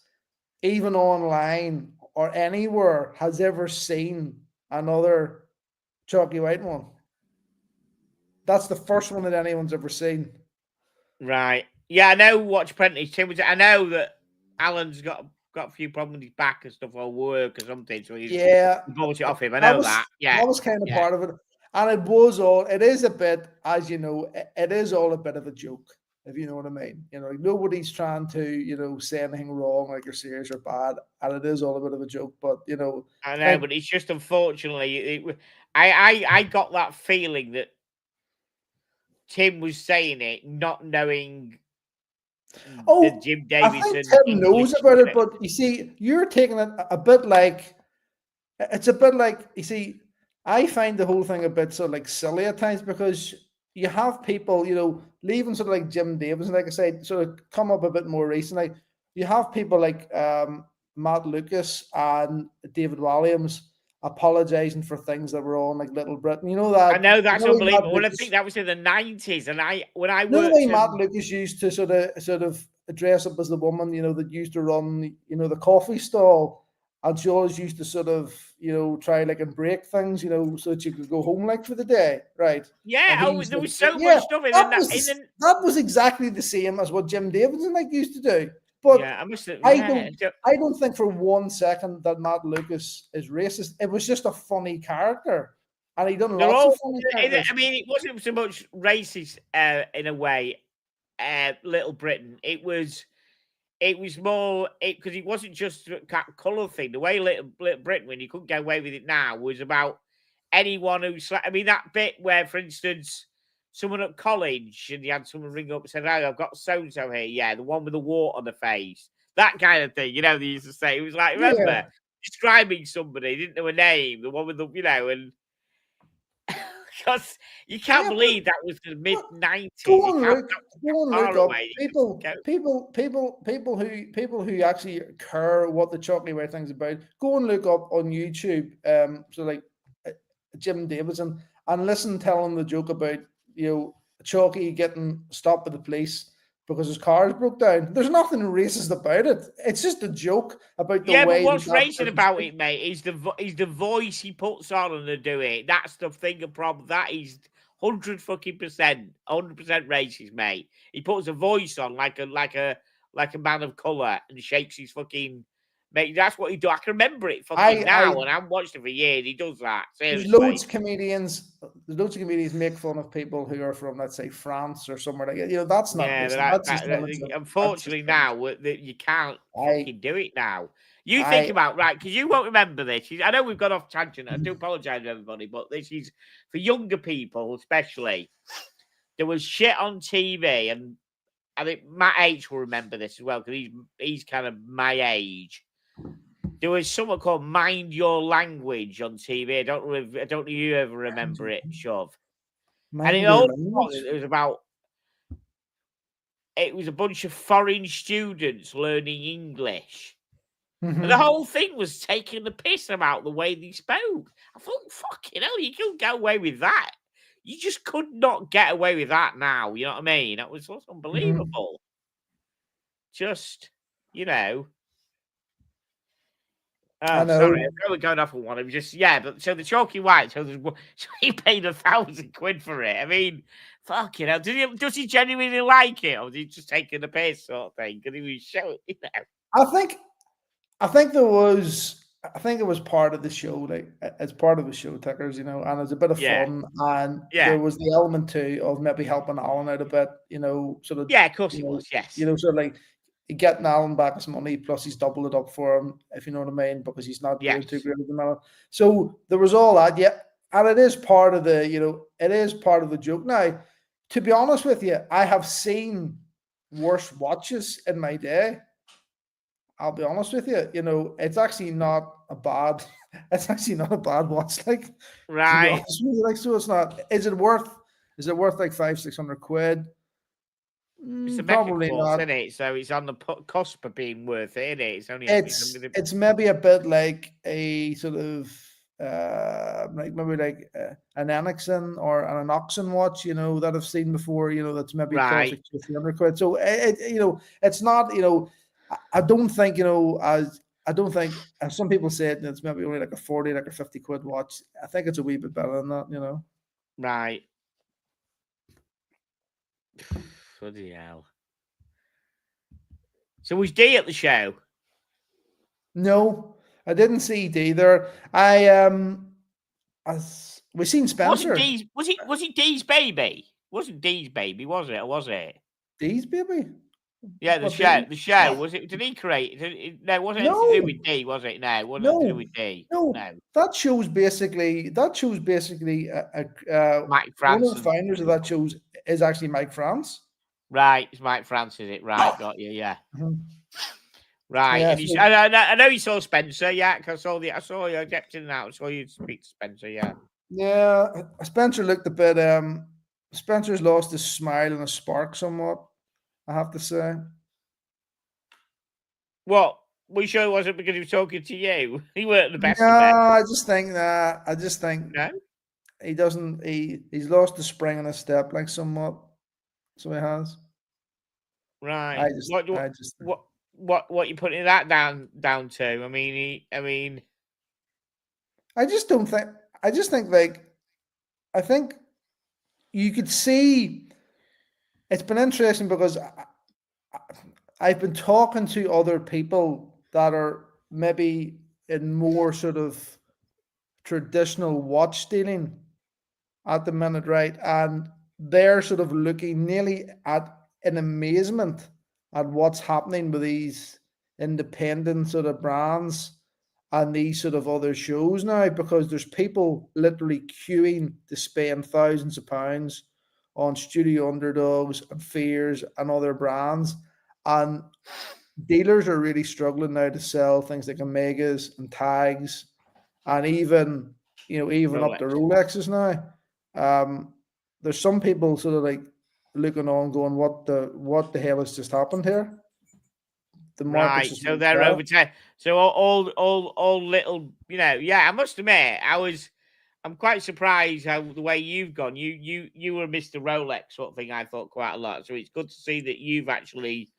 even online or anywhere, has ever seen another Chalky White one. That's the first one that anyone's ever seen. Right. Yeah, I know Watch Apprentice. I know that Alan's got got a few problems with his back and stuff, or work or something. So he's bought it off him. I that know was that. Yeah, that was kind of yeah. part of it, and it was all. It is a bit, as you know, it is all a bit of a joke, if you know what I mean. You know, like nobody's trying to say anything wrong, like you're serious or bad, and it is all a bit of a joke. But I know, but it's just unfortunately, I got that feeling that Tim was saying it, not knowing the Jim I think Davidson Tim English. knows about it, but you see, you're taking it a bit like it's a bit like you see. I find the whole thing a bit sort of like silly at times because you have people, leaving sort of like Jim Davidson, like I said, sort of come up a bit more recently. You have people like Matt Lucas and David Williams apologizing for things that were on like Little Britain. You know that I know that's you know, unbelievable. When I think that was in the 90s, and when I you know the worked, way Matt Lucas used to sort of dress up as the woman, that used to run, the coffee stall, and she always used to sort of, try like and break things, so that she could go home like for the day, right? yeah, And he there used was to, so much stuff in that. that was exactly the same as what Jim Davidson like used to do. But Yeah, I must have. I Yeah, don't think for 1 second that Matt Lucas is racist. It was just a funny character. And he done lots of funny characters. I mean, it wasn't so much racist in a way. Little Britain. It was more because it wasn't just a colour thing. The way Little Britain, when you couldn't get away with it now, was about anyone who's. I mean, that bit where, for instance, someone at college and you had someone ring up and said, "Oh, I've got so and so here." Yeah, the one with the wart on the face. That kind of thing. They used to say. It was like, remember describing somebody, didn't know a name, the one with the, and. Because you can't believe that was the mid-90s. Go and look up away. people who actually care what the Chalky White thing's about. Go and look up on YouTube, so like Jim Davidson, and listen telling the joke about Chalky getting stopped by the police because his cars broke down. There's nothing racist about it. It's just a joke about the way. But what's racist about it, mate, is the voice he puts on and they do it. That's the thing. Of problem that is 100% racist, mate. He puts a voice on like a man of color and shakes his fucking. Mate, that's what he do. I can remember it fucking now, and I haven't watched it for years. He does that. Seriously. There's loads of comedians make fun of people who are from, let's say, France or somewhere like that. That's not. Unfortunately, now you can't fucking do it now. You think about right because you won't remember this. I know we've got off tangent. I do apologize to everybody, but this is for younger people, especially. There was shit on TV, and I think Matt H will remember this as well because he's kind of my age. There was something called Mind Your Language on TV. I don't know if you ever remember it, Shove. And it was about. It was a bunch of foreign students learning English. Mm-hmm. And the whole thing was taking the piss about the way they spoke. I thought, fucking hell, you couldn't get away with that. You just could not get away with that now. You know what I mean? That was unbelievable. Mm-hmm. Just, Oh, sorry, I know we're going off on one. It was just, but so the Chalky White, so he paid £1,000 for it. I mean, fucking hell, does he genuinely like it, or was he just taking the piss sort of thing? Because he was showing, I think it was part of the show, like as part of the show, Tickers, and it's a bit of fun, and there was the element too of maybe helping Alan out a bit, sort of. Yeah, of course he was. Yes, sort of like. Getting Alan back his money, plus he's doubled it up for him, if you know what I mean, because he's not doing too great at the minute. So there was all that, and it is part of the, it is part of the joke. Now, to be honest with you, I have seen worse watches in my day. I'll be honest with you, it's actually not a bad watch, like, right? Like, so it's not. Is it worth like £500-600? It's a probably course, not, isn't it? So it's on the cusp of being worth it, isn't it? It's only it's maybe a bit like a sort of like maybe like an Ennexon or an Oxen watch, that I've seen before, that's maybe cost like £300. So it's not, I don't think, as some people say it's maybe only like a 40, like a £50 watch. I think it's a wee bit better than that, Right. Bloody hell. So was D at the show? No, I didn't see it either. As we seen Spencer. Was it Dee's baby? Wasn't Dee's baby, was it? Or was it? Dee's baby. Yeah, the What show. Dee? The show was it? Did he create? No, it wasn't anything to do No, with D, was it? No, it wasn't to do no, with D. no. No, That show's basically Mike one of the Francis. founders of that shows is actually Mike France. Right, it's Mike Francis. It right, got you. Yeah, Mhm. right. Yeah, And so, I know you saw Spencer. Yeah, because I saw you. I kept in and out. I saw you speak to Spencer. Yeah. yeah. Spencer looked a bit. Spencer's lost his smile and his spark somewhat. I have to say. What? We sure it wasn't because he was talking to you. He weren't the best No, of men. I just think that. I just think No. he doesn't. He's lost the spring in his step, like somewhat. So he has. Right. I just. I just. What you putting that down to? I mean. I just don't think. I just think like. I think you could see. It's been interesting because I've been talking to other people that are maybe in more sort of traditional watch stealing at the minute, right? And they're sort of looking nearly at in amazement at what's happening with these independent sort of brands and these sort of other shows now because there's people literally queuing to spend thousands of pounds on studio underdogs and fears and other brands. And dealers are really struggling now to sell things like Omegas and tags and even up Rolex. to Rolexes now. There's some people sort of like looking on, going, "What the hell has just happened here?" The market's Right, just so really they're fell. over 10. So all little, yeah, I must admit, I'm quite surprised how the way you've gone. You were Mr. Rolex sort of thing, I thought quite a lot. So it's good to see that you've actually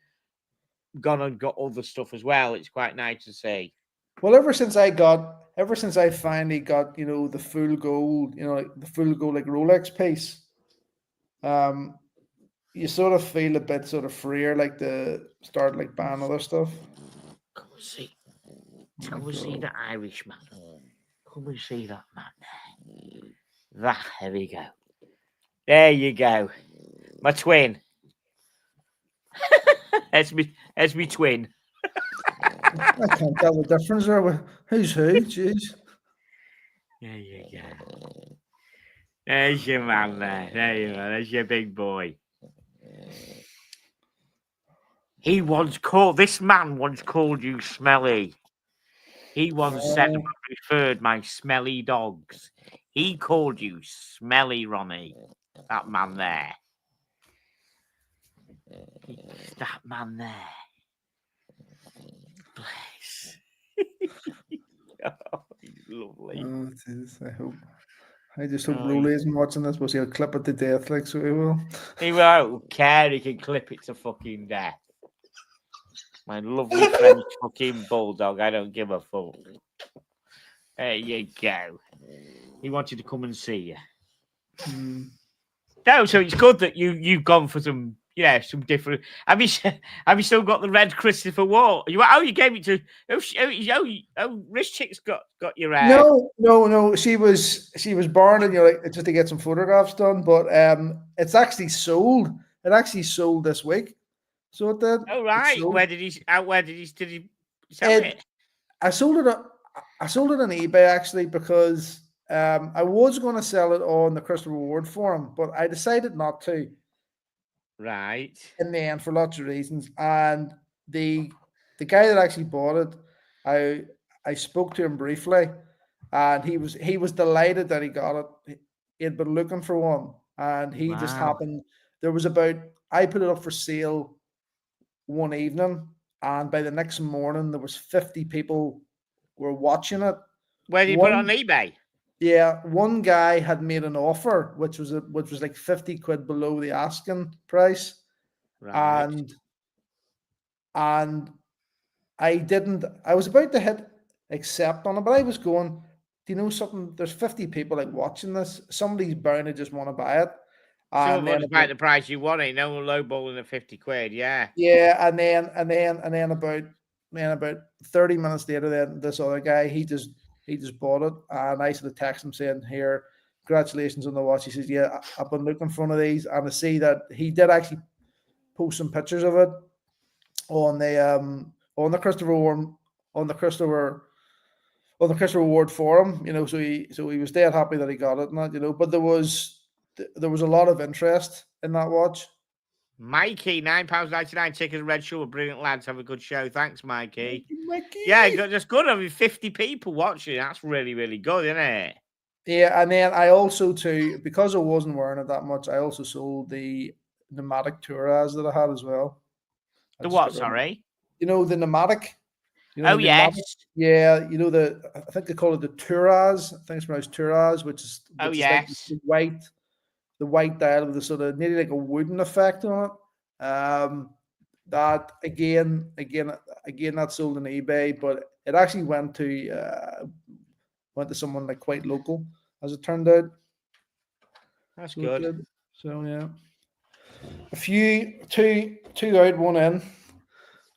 gone and got other stuff as well. It's quite nice to see. Well, ever since I finally got the full gold, like the full gold like Rolex piece, um, you sort of feel a bit sort of freer, like to start like buying other stuff. Come and see. Come and see the Irishman. Come and see that man there. There we go. There you go. My twin. That's me twin. I can't tell the difference there. Who's who? Jeez. There you go. There's your man there. There you are. There's your big boy. This man once called you smelly. He once said I preferred my smelly dogs. He called you smelly, Ronnie. That man there. That man there. Bless. Oh, he's lovely. Oh, it is. I just hope Oh, Rolly isn't watching this, but he'll clip it to death, like so he will. He won't care. He can clip it to fucking death. My lovely French fucking bulldog. I don't give a fuck. There you go. He wanted to come and see you. No, so it's good that you've gone for some different. Have you still got the red Christopher Wall? You gave it to Rich Chick's got your No. She was born and just to get some photographs done, but it's actually sold. It actually sold this week. So it did. Oh right. Where did he sell it? I sold it on eBay actually because I was going to sell it on the Christopher Ward forum, but I decided not to. Right. In the end, for lots of reasons, and the guy that actually bought it, I spoke to him briefly, and he was delighted that he got it. He had been looking for one, and he just happened. There was I put it up for sale one evening, and by the next morning there was 50 people were watching it. Where did you put it on eBay? Yeah, one guy had made an offer which was like 50 quid below the asking price. Right. And I was about to hit accept on it, but I was going, do you know something? There's 50 people like watching this. Somebody's bound to just want to buy it. Someone's about the price you want it. No one lowballing at 50 quid, yeah. Yeah, and then about man, about 30 minutes later, then this other guy, he just bought it, and I sort of text him saying, "Here, congratulations on the watch." He says, "Yeah, I've been looking for one of these," and I see that he did actually post some pictures of it on the Christopher Warren on the Christopher Ward forum. So he was dead happy that he got it, and that. But there was a lot of interest in that watch. Mikey, £9.99 tickets, Red Show. Brilliant lads, have a good show. Thanks, Mikey. Mikey. Yeah, that's good. I mean, 50 people watching. That's really, really good, isn't it? Yeah, and then I also too, because I wasn't wearing it that much, I also sold the pneumatic Touras that I had as well. The what? Sorry. The pneumatic. Oh yes. Yeah, I think they call it the Touras. I think it's pronounced Touras, which is yes, like the white dial with a sort of nearly like a wooden effect on it. That again, that's sold on eBay, but it actually went to someone like quite local, as it turned out. That's good. So yeah, two out, one in.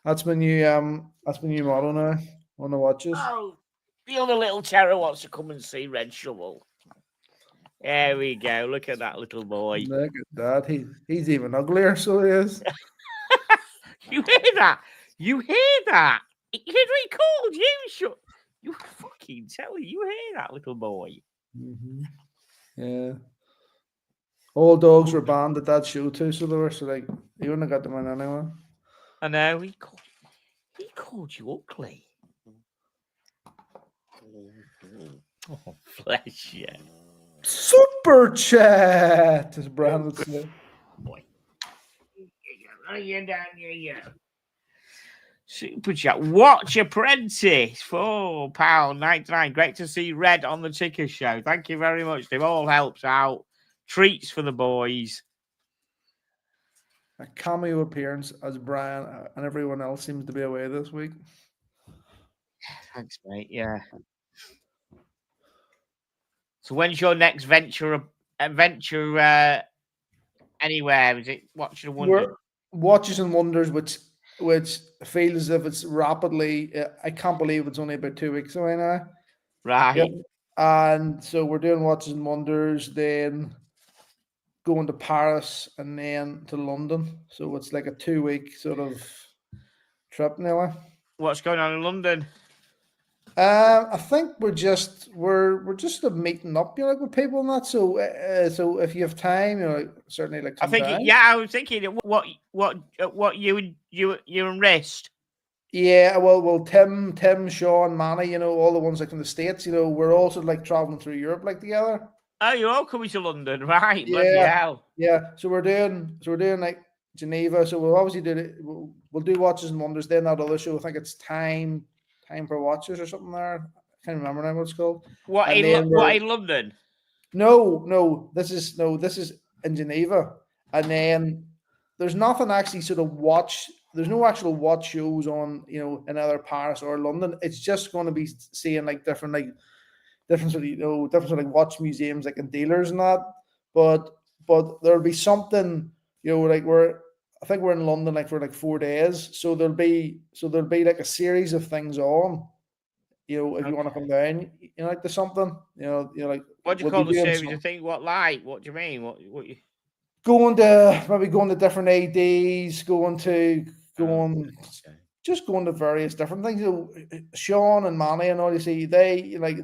That's my new motto now on the watches. Oh, the other little terror wants to come and see Red Shovel. There we go. Look at that little boy. Look at that. He's even uglier, so he is. You hear that? You hear that? You hear what he called you? You fucking tell you hear that, little boy. Mm-hmm. Yeah. All dogs were banned at that show too, so they were like he wouldn't have got them in anyway. I know he called you ugly. Oh, bless you. Super chat, as Brian would say. Boy. Super chat. Watch Apprentice, £4.99. Great to see Red on the ticker show. Thank you very much. They've all helped out. Treats for the boys. A cameo appearance as Brian and everyone else seems to be away this week. Thanks, mate. Yeah. So when's your next venture anywhere? Is it Watches and Wonders? Watches and Wonders, which feels as if it's rapidly. I can't believe it's only about 2 weeks away now. Right. Yep. And so we're doing Watches and Wonders, then going to Paris, and then to London. So it's like a 2-week sort of trip now. What's going on in London? I think we're just meeting up, with people and that. So if you have time, certainly like. I think I was thinking what you and Rest. Yeah, well, Tim, Sean, Manny, all the ones like in the States, we're also like traveling through Europe like together. Oh, you're all coming to London, right? Bloody hell. Yeah. So we're doing like Geneva. So we'll obviously do it. We'll do Watches and Wonders. Then that other show, I think it's Time for Watches or something there. I can't remember now what it's called. What in London? No. This is in Geneva, and then there's nothing actually sort of watch. There's no actual watch shows on in either Paris or London. It's just going to be seeing like different sort of like watch museums like and dealers and that. But there'll be something like I think we're in London like for like 4 days. So there'll be like a series of things on. If you want to come down, like there's something, like what do you call the series of things? What do you mean? What you going to different ADs, going to various different things. Sean and Manny and all, you see, they like.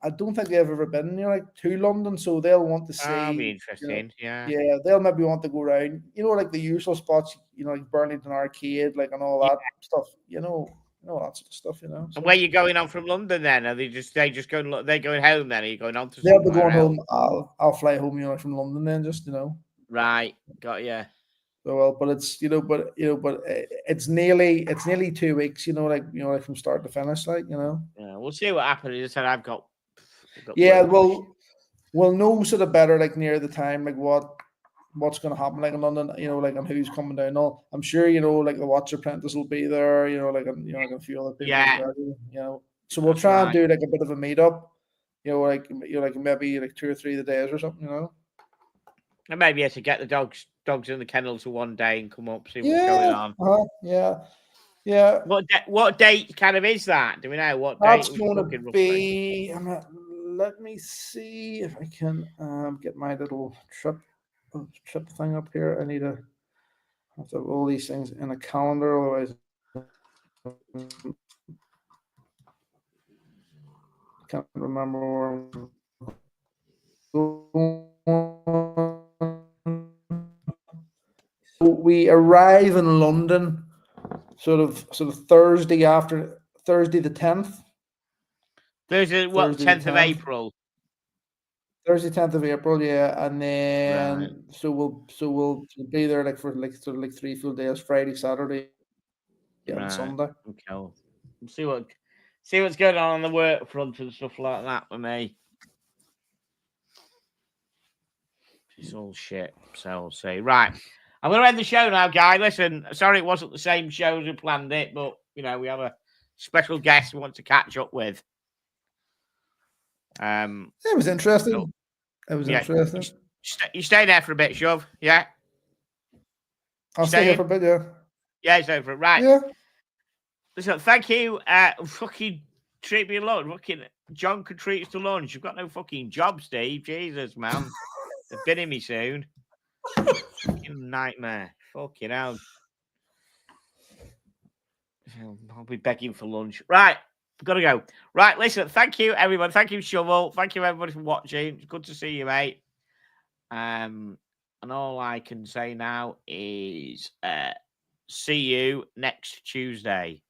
I don't think they've ever been, to London, so they'll want to see. That'll be interesting, yeah. Yeah, they'll maybe want to go around, like the usual spots, like Burlington Arcade, like and all that stuff, that sort of stuff, So. And where are you going on from London then? Are they just going? They're going home then? Are you going on to? They'll be going home. I'll fly home, from London then, just Right, got you. So well, but it's but it's nearly 2 weeks, like from start to finish, like Yeah, we'll see what happens. As I said, I've got yeah, we'll know sort of better like near the time, like what's going to happen like in London, like and who's coming down. All I'm sure like the Watch Apprentice will be there, like like a few other people. Yeah. So we'll try and do like a bit of a meetup, like maybe like 2 or 3 of the days or something, And maybe to get the dogs in the kennels for one day and come up, see what's going on. Yeah. Yeah, What date kind of is that? Do we know what date? that's we're going talking to roughly? be. Let me see if I can get my little trip thing up here. I need to have to have all these things in a calendar, otherwise I can't remember where I'm going. So we arrive in London sort of Thursday the 10th. Thursday, what, Thursday the 10th of 10th. April? Thursday, 10th of April, yeah, and then Right. so we'll be there like for sort of 3 full days, Friday, Saturday, and Right. Sunday. Okay. We'll see what's going on the work front and stuff like that with me. It's all shit. So I'll see. Right. I'm going to end the show now, guy. Listen, sorry it wasn't the same show as we planned it, but, we have a special guest we want to catch up with. It was interesting. So, it was yeah, interesting. You stay there for a bit, Shove. Yeah? I'll stay here for a bit, yeah. Yeah, it's over. Right. Yeah. Listen, thank you. Fucking treat me alone. Fucking John can treat us to lunch. You've got no fucking job, Steve. Jesus, man. They're bidding me soon. Fucking nightmare. Fucking hell. I'll be begging for lunch. Right. Gotta go. Right, listen. Thank you, everyone. Thank you, Shovel. Thank you, everybody, for watching. It's good to see you, mate. And all I can say now is see you next Tuesday.